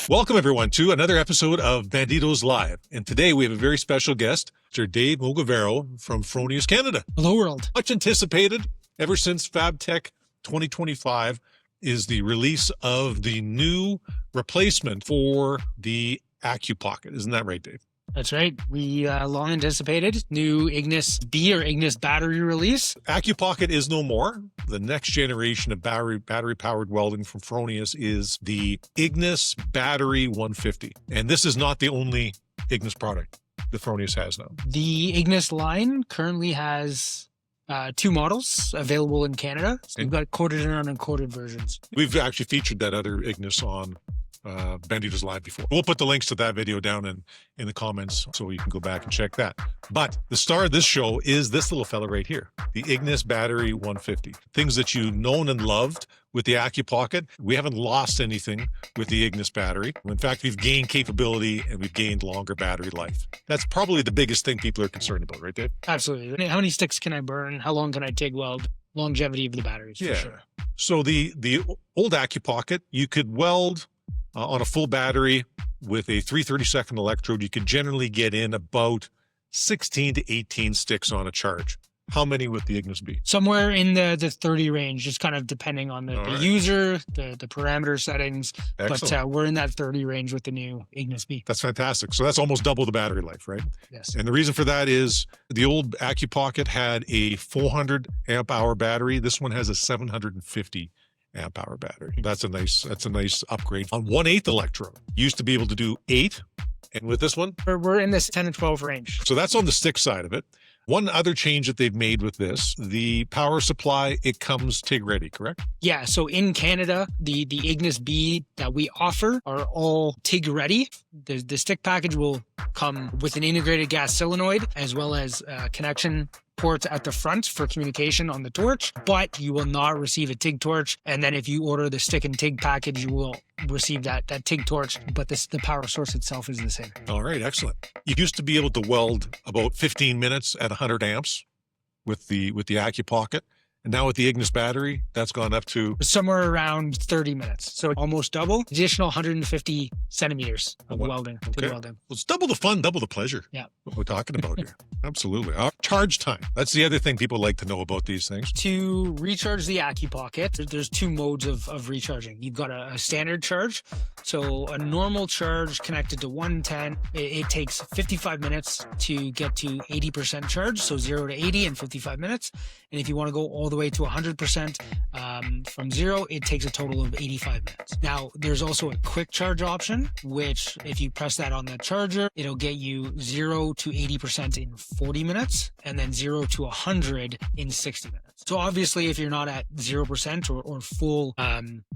Welcome everyone to another episode of Banditos Live. And today we have a very special guest, Mr. Dave Mogavero from Fronius Canada. Hello world. Much anticipated ever since FabTech 2025 is the release of the new replacement for the AccuPocket. Isn't that right, Dave? That's right. We long anticipated new Ignis B or Ignis Battery release. AccuPocket is no more. The next generation of battery-powered welding from Fronius is the Ignis Battery 150. And this is not the only Ignis product that Fronius has now. The Ignis line currently has two models available in Canada. So we've got corded and uncorded versions. We've actually featured that other Ignis on Banditos Live before. We'll put the links to that video down in the comments so you can go back and check that. But the star of this show is this little fella right here, the Ignis Battery 150. Things that you've known and loved with the AccuPocket. We haven't lost anything with the Ignis battery. In fact, we've gained capability and we've gained longer battery life. That's probably the biggest thing people are concerned about, right, Dave? Absolutely. How many sticks can I burn? How long can I TIG weld? Longevity of the batteries, for sure. So the old AccuPocket, you could weld on a full battery with a 3/32 electrode. You could generally get in about 16 to 18 sticks on a charge. How many with the Ignis B? Somewhere in the 30 range, just kind of depending on the user, the parameter settings. Excellent. But we're in that 30 range with the new Ignis B. That's fantastic. So that's almost double the battery life, right? Yes. And the reason for that is the old AccuPocket had a 400 amp hour battery. This one has a 750 amp hour battery. That's a nice upgrade on 1/8 electrode. Used to be able to do 8, and with this one We're in this 10 and 12 range. so that's on the stick side of it. One other change that they've made with this, the power supply, it comes TIG ready, correct? Yeah, so in Canada, the Ignis B that we offer are all TIG ready. The stick package will come with an integrated gas solenoid as well as connection ports at the front for communication on the torch, but you will not receive a TIG torch. And then if you order the stick and TIG package, you will receive that TIG torch, but the power source itself is the same. All right, excellent. You used to be able to weld about 15 minutes at 100 amps with the AccuPocket. And now with the Ignis battery, that's gone up to Somewhere around 30 minutes. So almost double, additional 150 centimeters of welding. TIG welding. Well, it's double the fun, double the pleasure. Yeah. What we're talking about here. Absolutely. Charge time. That's the other thing people like to know about these things. To recharge the AccuPocket, there's two modes of recharging. You've got a standard charge. So a normal charge connected to 110, it takes 55 minutes to get to 80% charge. So 0 to 80 in 55 minutes. And if you want to go all the way to 100% from 0, it takes a total of 85 minutes. Now, there's also a quick charge option, which if you press that on the charger, it'll get you 0 to 80% in 40 minutes and then 0 to 100 in 60 minutes. So obviously, if you're not at 0% or full,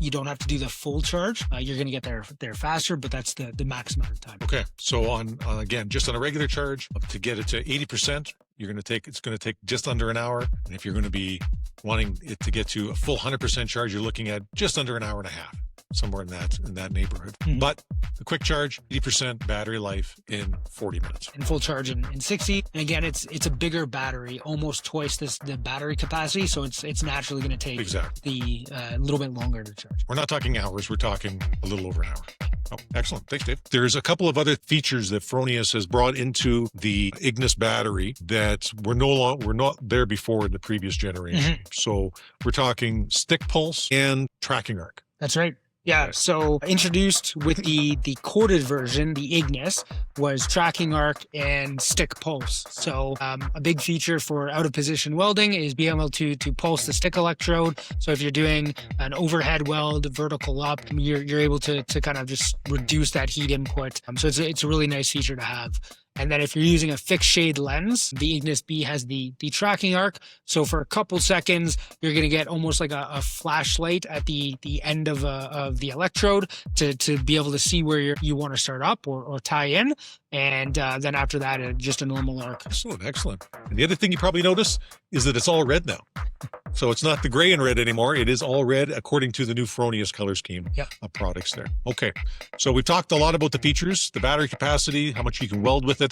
you don't have to do the full charge. You're going to get there faster, but that's the max amount of time. Okay. So again, just on a regular charge, to get it to 80%, it's going to take just under an hour. And if you're going to be wanting it to get to a full 100% charge, you're looking at just under an hour and a half, somewhere in that neighborhood. Mm-hmm. But the quick charge, 80% battery life in 40 minutes. And full charge in 60. And again, it's a bigger battery, almost twice the battery capacity. So it's naturally going to take the little bit longer to charge. We're not talking hours. We're talking a little over an hour. Oh, excellent. Thanks, Dave. There's a couple of other features that Fronius has brought into the Ignis battery that were not there before in the previous generation. Mm-hmm. So we're talking stick pulse and tracking arc. That's right. Yeah, so introduced with the corded version, the Ignis, was tracking arc and stick pulse. So a big feature for out-of-position welding is being able to pulse the stick electrode. So if you're doing an overhead weld, vertical up, you're able to kind of just reduce that heat input. So it's a really nice feature to have. And then if you're using a fixed shade lens, the Ignis B has the tracking arc. So for a couple seconds, you're going to get almost like a flashlight at the end of the electrode to be able to see where you want to start up or tie in. And then after that, just a normal arc. Excellent. And the other thing you probably notice is that it's all red now. So it's not the gray and red anymore. It is all red according to the new Fronius color scheme of products there. Okay. So we've talked a lot about the features, the battery capacity, how much you can weld with it.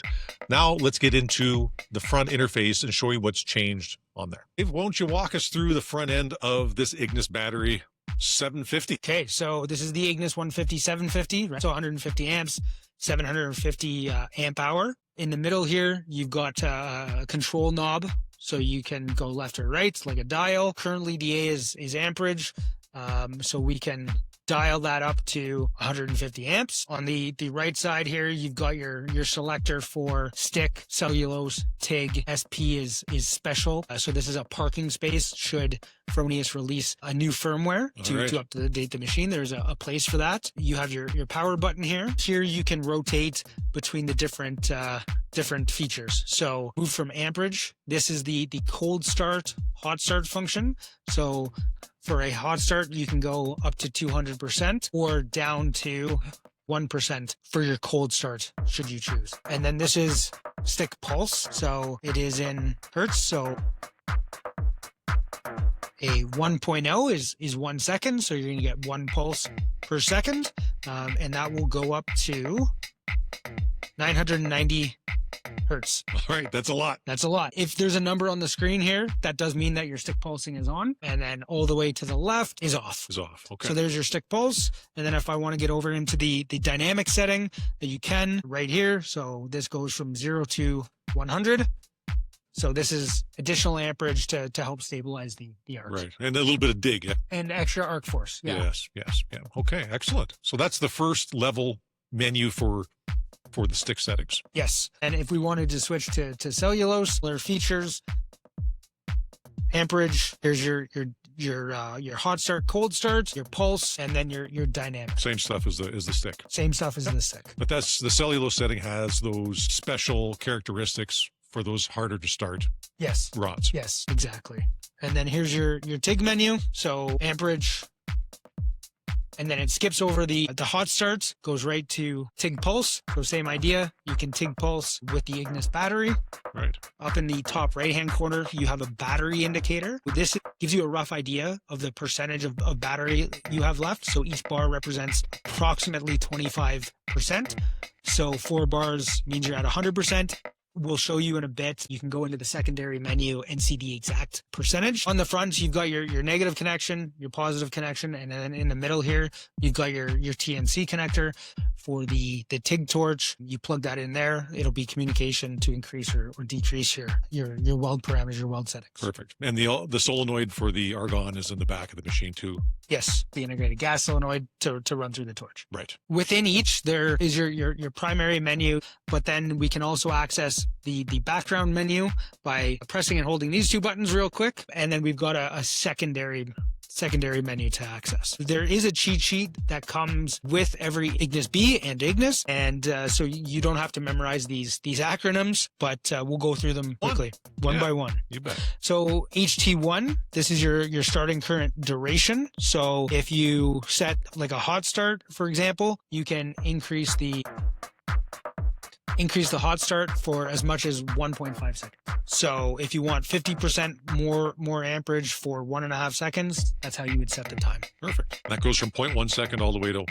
Now let's get into the front interface and show you what's changed on there. Dave, why don't you walk us through the front end of this Ignis battery 750. Okay, so this is the Ignis 150 750, right? So 150 amps, 750 amp hour. In the middle here, you've got a control knob, so you can go left or right like a dial. Currently, the A is amperage, so we can dial that up to 150 amps. On the right side here, you've got your selector for stick, cellulose, TIG. SP is special. So this is a parking space should Fronius release a new firmware to up to date the machine. There's a place for that. You have your power button here. Here you can rotate between the different features. So move from amperage. This is the cold start, hot start function. So for a hot start, you can go up to 200% or down to 1% for your cold start, should you choose. And then this is stick pulse. So it is in hertz. So a 1.0 is 1 second. So you're going to get 1 pulse per second. And that will go up to 990 hertz. All right, that's a lot. That's a lot. If there's a number on the screen here, that does mean that your stick pulsing is on, and then all the way to the left is off. Is off. Okay. So there's your stick pulse, and then if I want to get over into the dynamic setting, that you can right here. So this goes from 0 to 100. So this is additional amperage to help stabilize the arc. Right, and a little bit of dig. Yeah. And extra arc force. Yeah. Yes. Yeah. Okay, excellent. So that's the first level menu for the stick settings. Yes. And if we wanted to switch to cellulose, there are features, amperage, here's your hot start, cold start, your pulse, and then your dynamic. Same stuff as the stick. Same stuff as the stick. But that's the cellulose setting has those special characteristics for those harder to start Yes. rods. Yes, exactly. And then here's your TIG menu. So amperage, and then it skips over the hot start, goes right to TIG pulse. So same idea. You can TIG pulse with the Ignis battery. Right. Up in the top right-hand corner, you have a battery indicator. This gives you a rough idea of the percentage of battery you have left. So each bar represents approximately 25%. So 4 bars means you're at 100%. We'll show you in a bit. You can go into the secondary menu and see the exact percentage. On the front, you've got your negative connection, your positive connection, and then in the middle here, you've got your TNC connector. For the TIG torch, you plug that in there. It'll be communication to increase or decrease your weld parameters, your weld settings. Perfect. And the solenoid for the argon is in the back of the machine too. Yes, the integrated gas solenoid to run through the torch. Right. Within each, there is your primary menu, but then we can also access the background menu by pressing and holding these 2 buttons real quick. And then we've got a secondary menu to access. There is a cheat sheet that comes with every Ignis B and Ignis, and so you don't have to memorize these acronyms, but we'll go through them quickly, one by one. You bet. So HT1, this is your starting current duration. So if you set like a hot start, for example, you can increase the hot start for as much as 1.5 seconds. So if you want 50% more amperage for 1.5 seconds, that's how you would set the time. Perfect. That goes from 0.1 second all the way to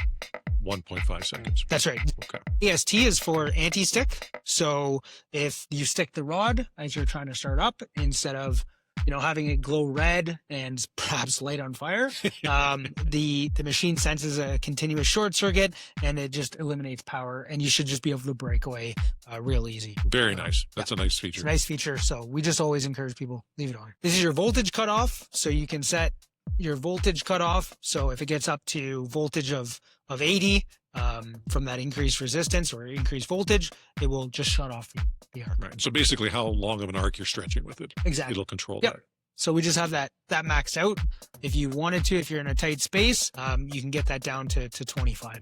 1.5 seconds. That's right. Okay. AST is for anti-stick. So if you stick the rod as you're trying to start up, instead of having it glow red and perhaps light on fire, the machine senses a continuous short circuit and it just eliminates power, and you should just be able to break away real easy. Very nice. That's a nice feature. It's a nice feature. So we just always encourage people, leave it on. This is your voltage cutoff. So you can set your voltage cutoff. So if it gets up to voltage of 80 from that increased resistance or increased voltage, it will just shut off the arc. Right. So basically how long of an arc you're stretching with it. Exactly. It'll control Yep. that. So we just have that maxed out. If you wanted to, if you're in a tight space, you can get that down to 25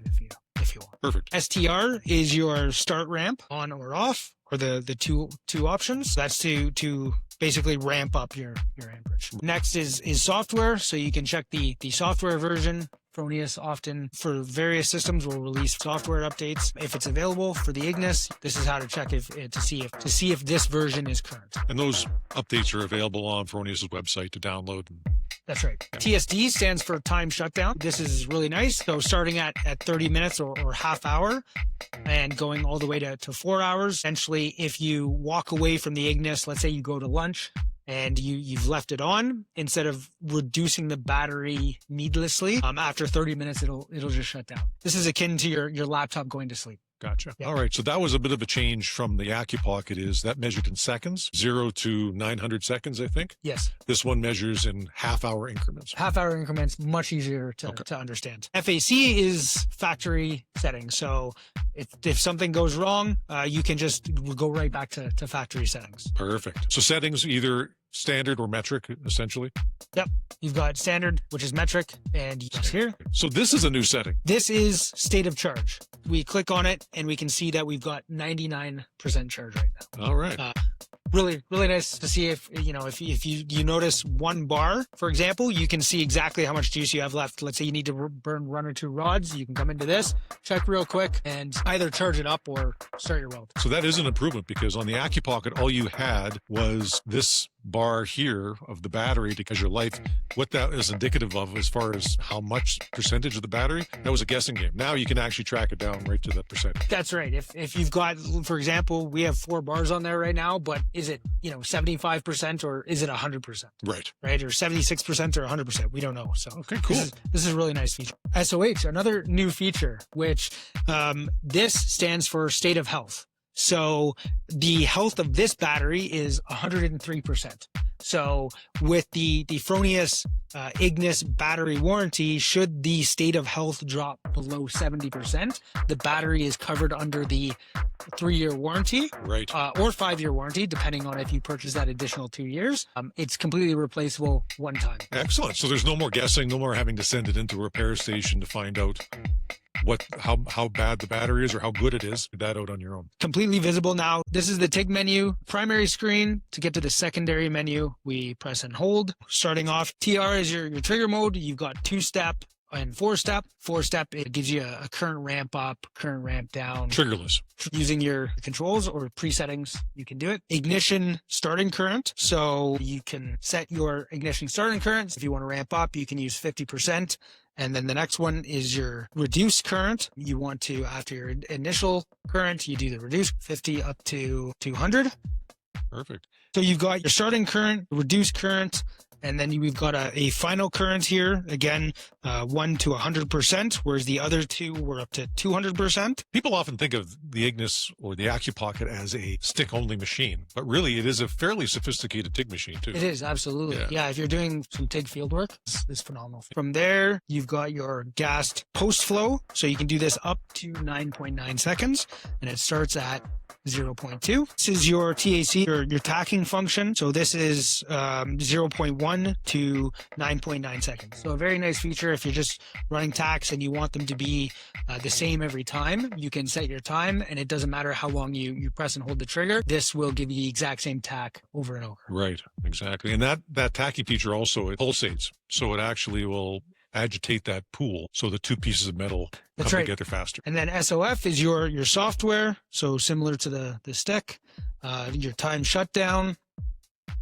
if you want. Perfect. STR is your start ramp, on or off, or the two options. That's to basically ramp up your amperage. Next is software. So you can check the software version. Fronius often, for various systems, will release software updates if it's available. For the Ignis, this is how to check to see if this version is current. And those updates are available on Fronius' website to download. That's right. TSD stands for time shutdown. This is really nice. So starting at 30 minutes or half hour and going all the way to 4 hours. Essentially, if you walk away from the Ignis, let's say you go to lunch, and you've left it on, instead of reducing the battery needlessly, after 30 minutes it'll just shut down. This is akin to your laptop going to sleep. Gotcha. Yeah. All right. So that was a bit of a change from the AccuPocket. Is that measured in seconds, 0 to 900 seconds, I think? Yes. This one measures in half-hour increments. Half-hour increments, much easier to understand. FAC is factory settings. So if something goes wrong, you can just go right back to factory settings. Perfect. So settings either standard or metric, essentially? Yep. You've got standard, which is metric, and yes, here. So this is a new setting. This is state of charge. We click on it and we can see that we've got 99% charge right now. All right. Really, really nice to see if you notice one bar, for example, you can see exactly how much juice you have left. Let's say you need to burn 1 or 2 rods. You can come into this, check real quick, and either charge it up or start your weld. So that is an improvement, because on the AccuPocket, all you had was this bar here of the battery to measure life. What that is indicative of as far as how much percentage of the battery, that was a guessing game. Now you can actually track it down right to that percentage. That's right. If you've got, for example, we have 4 bars on there right now, but is it 75% or is it 100%? Right, or 76% or 100%? We don't know. So okay, cool. This is a really nice feature. SOH, another new feature, which this stands for state of health. So the health of this battery is 103%. So with the Fronius Ignis Battery warranty, should the state of health drop below 70%, the battery is covered under the 3-year warranty, right, or 5-year warranty, depending on if you purchase that additional 2 years. It's completely replaceable one time. Excellent. So there's no more guessing, no more having to send it into a repair station to find out how bad the battery is or how good it is. Get that out on your own. Completely visible now. This is the TIG menu, primary screen. To get to the secondary menu, we press and hold. Starting off, TR is your trigger mode. You've got 2-step and 4-step. 4-step, it gives you a current ramp up, current ramp down. Triggerless. Using your controls or presettings, you can do it. Ignition starting current. So you can set your ignition starting current. If you want to ramp up, you can use 50%. And then the next one is your reduced current. You want to, after your initial current, you do the reduced 50 up to 200. Perfect. So you've got your starting current, reduced current, and then we've got a final current here. Again, 1 to 100%, whereas the other two were up to 200%. People often think of the Ignis or the AccuPocket as a stick-only machine, but really it is a fairly sophisticated TIG machine too. It is, absolutely. Yeah, if you're doing some TIG field work, it's phenomenal. From there, you've got your gassed post-flow. So you can do this up to 9.9 seconds, and it starts at 0.2. This is your TAC, your tacking function. So this is 0.1 to 9.9 seconds. So a very nice feature. If you're just running tacks and you want them to be the same every time, you can set your time, and it doesn't matter how long you press and hold the trigger. This will give you the exact same tack over and over. Right, exactly. And that tacky feature also, it pulsates. So it actually will agitate that pool, so the 2 pieces of metal come together faster. And then SOF is your software, so similar to the stick. Your time shutdown,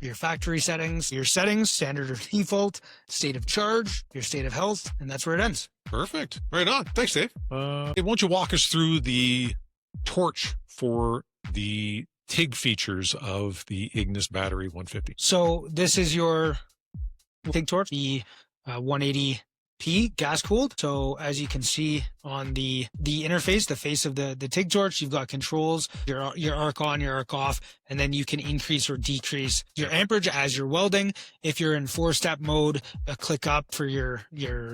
your factory settings, standard or default, state of charge, your state of health, and that's where it ends. Perfect. Right on. Thanks, Dave. Hey, won't you walk us through the torch for the TIG features of the Ignis Battery 150? So this is your TIG torch, the 180P gas cooled. So as you can see on the interface, the face of the TIG torch, you've got controls, your arc on, your arc off, and then you can increase or decrease your amperage as you're welding. If you're in 4-step mode, click up for your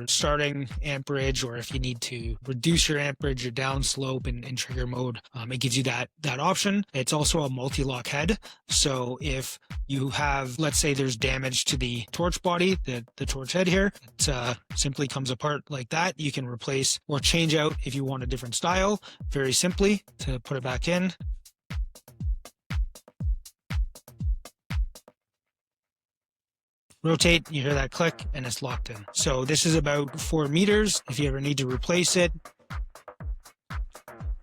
starting amperage, or if you need to reduce your amperage, your down slope in trigger mode, it gives you that option. It's also a multi-lock head. So if you have, let's say there's damage to the torch body, the torch head here, it simply comes apart like that. You can replace or change out if you want a different style, very simply to put it back in. Rotate, you hear that click, and it's locked in. So this is about 4 meters. If you ever need to replace it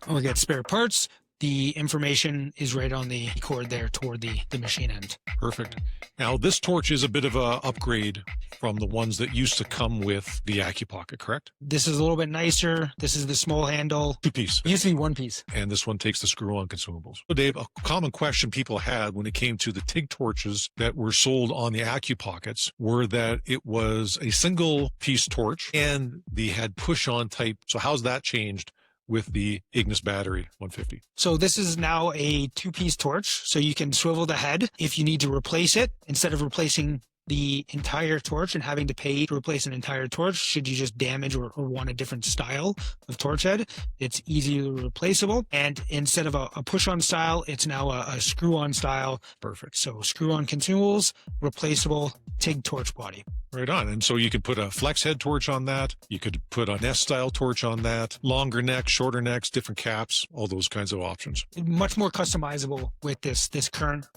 or get spare parts, The information is right on the cord there toward the machine end. Perfect. Now, this torch is a bit of a upgrade from the ones that used to come with the AccuPocket, correct? This is a little bit nicer. This is the small handle. Two-piece. It used to be one piece. And this one takes the screw-on consumables. So, Dave, a common question people had when it came to the TIG torches that were sold on the AccuPockets were that it was a single-piece torch and they had push-on type. So how's that changed with the Ignis Battery 150? So this is now a two-piece torch. So you can swivel the head if you need to replace it. Instead of replacing the entire torch and having to pay to replace an entire torch, should you just damage or want a different style of torch head, it's easily replaceable. And instead of a push-on style, it's now a screw-on style. Perfect. So screw-on consumables, replaceable TIG torch body. Right on. And so you could put a flex head torch on that. You could put a nest style torch on that. Longer necks, shorter necks, different caps, all those kinds of options. Much more customizable with this current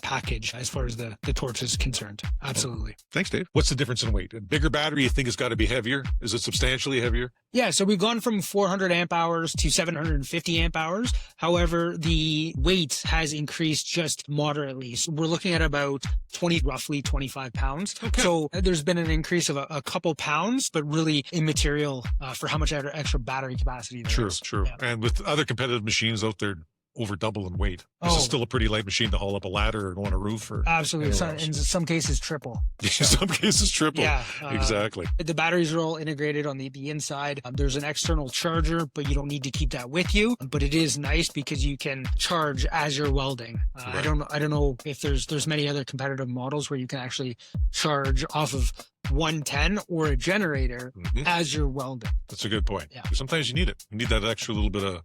package as far as the torch is concerned. Absolutely. Thanks, Dave. What's the difference in weight? A bigger battery, you think it's got to be heavier? Is it substantially heavier? Yeah, so we've gone from 400 amp hours to 750 amp hours. However, the weight has increased just moderately. So we're looking at about roughly 25 pounds. Okay. So there's been an increase of a couple pounds, but really immaterial for how much extra battery capacity there is. True. Yeah. And with other competitive machines out there, over double in weight. This is still a pretty light machine to haul up a ladder or go on a roof. Or absolutely. In some cases, triple. In some cases, triple. Yeah. Exactly. The batteries are all integrated on the inside. There's an external charger, but you don't need to keep that with you. But it is nice because you can charge as you're welding. Right. I don't know if there's many other competitive models where you can actually charge off of 110 or a generator as you're welding. That's a good point. Yeah. Sometimes you need it. You need that extra little bit of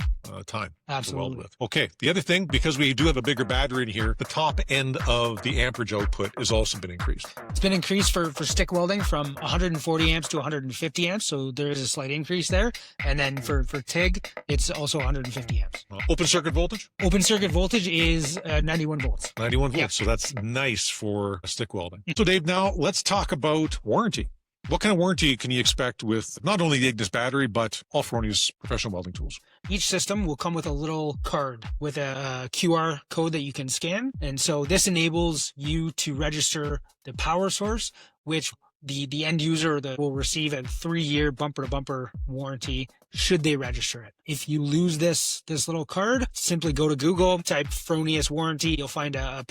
time Absolutely. to weld with. Okay. The other thing, because we do have a bigger battery in here, the top end of the amperage output has also been increased. It's been increased for stick welding from 140 amps to 150 amps. So there is a slight increase there. And then for TIG, it's also 150 amps. Open circuit voltage? Open circuit voltage is 91 volts. 91 volts. Yeah. So that's nice for stick welding. So Dave, now let's talk about warranty. What kind of warranty can you expect with not only the Ignis battery, but all Fronius professional welding tools? Each system will come with a little card with a QR code that you can scan. And so this enables you to register the power source, which the end user will receive a 3-year bumper-to-bumper warranty should they register it. If you lose this little card, simply go to Google, type Fronius warranty. You'll find a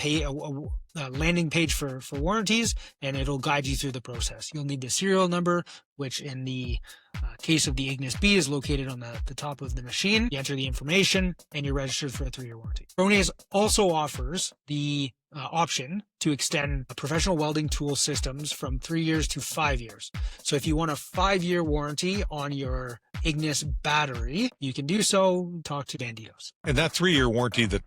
landing page for warranties, and it'll guide you through the process. You'll need the serial number, which in the case of the Ignis B is located on the top of the machine. You enter the information, and you're registered for a 3-year warranty. Fronius also offers the option to extend professional welding tool systems from 3 years to 5 years. So if you want a 5-year warranty on your Ignis battery, you can do so. Talk to Banditos. And that 3-year warranty that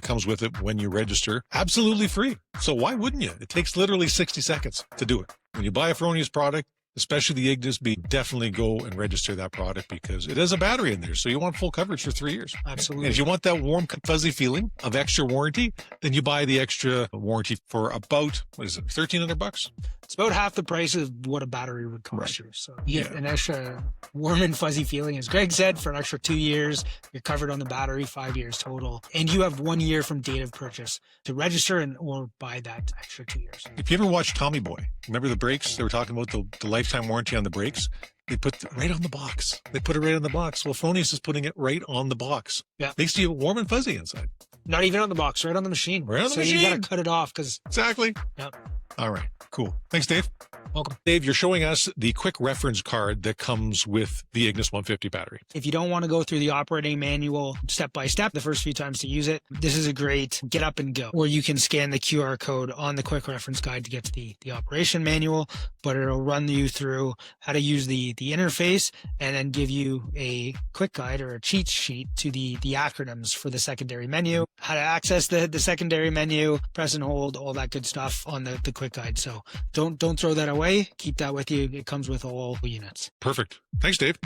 comes with it when you register, absolutely free. So why wouldn't you? It takes literally 60 seconds to do it. When you buy a Fronius product, especially the Ignis B, definitely go and register that product because it has a battery in there. So you want full coverage for 3 years. Absolutely. And if you want that warm, fuzzy feeling of extra warranty, then you buy the extra warranty for about, $1,300? It's about half the price of what a battery would cost you. So you get an extra warm and fuzzy feeling. As Greg said, for an extra 2 years, you're covered on the battery, 5 years total. And you have 1 year from date of purchase to register or buy that extra 2 years. If you ever watched Tommy Boy, remember the brakes? They were talking about the lifetime warranty on the brakes. They put it right on the box. They put it right on the box. Well, Fronius is putting it right on the box. Yeah. Makes you warm and fuzzy inside. Not even on the box, right on the machine. Right on the machine. So you got to cut it off because... Exactly. Yep. All right. Cool. Thanks, Dave. Welcome. Dave, you're showing us the quick reference card that comes with the Ignis 150 battery. If you don't want to go through the operating manual step by step the first few times to use it, this is a great get up and go. Or you can scan the QR code on the quick reference guide to get to the operation manual, but it'll run you through how to use the interface and then give you a quick guide or a cheat sheet to the acronyms for the secondary menu, how to access the secondary menu, press and hold, all that good stuff on the quick guide. So don't throw that away. Keep that with you. It comes with all units. Perfect. Thanks, Dave.